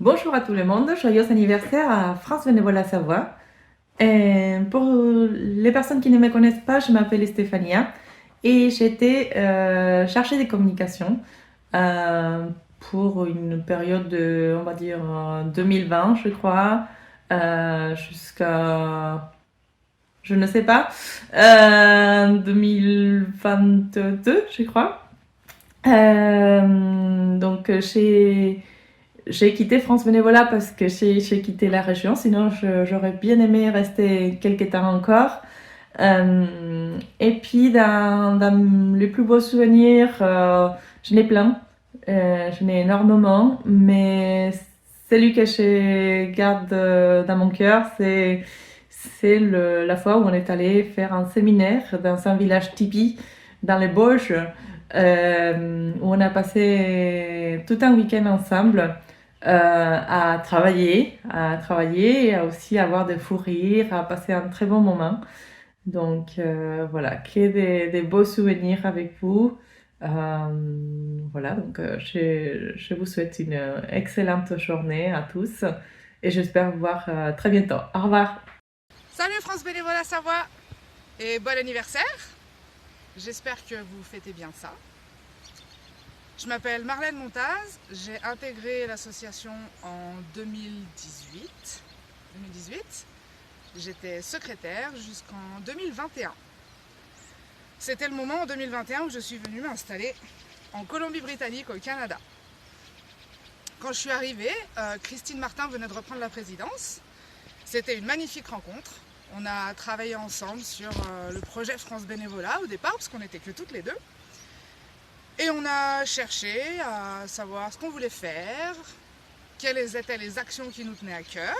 Bonjour à tout le monde, joyeux anniversaire à France Bénévolat Savoie. Et pour les personnes qui ne me connaissent pas, je m'appelle Stéphania et j'étais chargée de communication euh, pour une période de, on va dire, 2020, je crois, jusqu'à, je ne sais pas, 2022, je crois. Donc, j'ai quitté France Bénévolat parce que j'ai quitté la région, sinon j'aurais bien aimé rester quelques temps encore. Et puis, dans les plus beaux souvenirs, j'en ai plein, j'en ai énormément, mais celui que je garde dans mon cœur, c'est la fois où on est allé faire un séminaire dans un village tipi dans les Bauges, où on a passé tout un week-end ensemble à travailler et à aussi avoir des fous rires, à passer un très bon moment. Donc voilà, créer des beaux souvenirs avec vous. Voilà, donc je vous souhaite une excellente journée à tous et j'espère vous voir très bientôt. Au revoir. Salut France Bénévolat Savoie et bon anniversaire. J'espère que vous fêtez bien ça. Je m'appelle Marlène Montaz, j'ai intégré l'association en 2018. J'étais secrétaire jusqu'en 2021. C'était le moment en 2021 où je suis venue m'installer en Colombie-Britannique au Canada. Quand je suis arrivée, Christine Martin venait de reprendre la présidence. C'était une magnifique rencontre. On a travaillé ensemble sur le projet France Bénévolat au départ, parce qu'on n'était que toutes les deux. Et on a cherché à savoir ce qu'on voulait faire, quelles étaient les actions qui nous tenaient à cœur.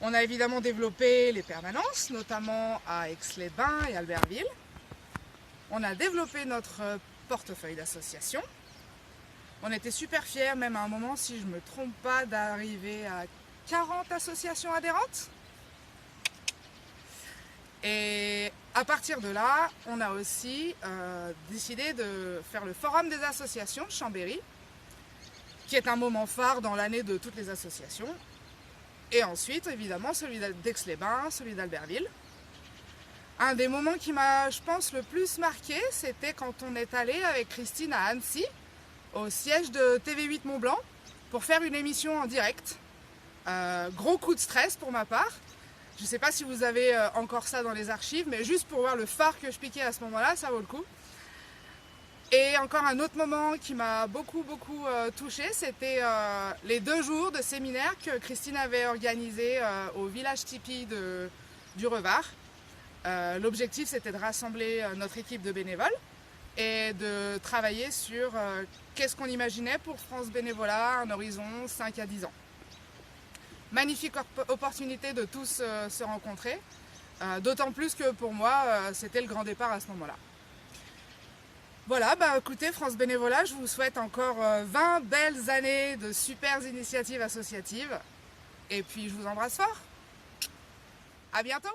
On a évidemment développé les permanences, notamment à Aix-les-Bains et Albertville. On a développé notre portefeuille d'associations. On était super fiers, même à un moment, si je ne me trompe pas, d'arriver à 40 associations adhérentes. Et à partir de là, on a aussi décidé de faire le forum des associations de Chambéry, qui est un moment phare dans l'année de toutes les associations. Et ensuite, évidemment, celui d'Aix-les-Bains, celui d'Albertville. Un des moments qui m'a, je pense, le plus marqué, c'était quand on est allé avec Christine à Annecy, au siège de TV8 Mont-Blanc, pour faire une émission en direct. Gros coup de stress pour ma part. Je ne sais pas si vous avez encore ça dans les archives, mais juste pour voir le phare que je piquais à ce moment-là, ça vaut le coup. Et encore un autre moment qui m'a beaucoup touchée, c'était les 2 jours de séminaire que Christine avait organisé au village tipi du Revard. L'objectif, c'était de rassembler notre équipe de bénévoles et de travailler sur qu'est-ce qu'on imaginait pour France Bénévolat à un horizon 5 à 10 ans. Magnifique opportunité de tous se rencontrer, d'autant plus que pour moi, c'était le grand départ à ce moment-là. Voilà, écoutez, France Bénévolat, je vous souhaite encore 20 belles années de super initiatives associatives, et puis je vous embrasse fort. À bientôt.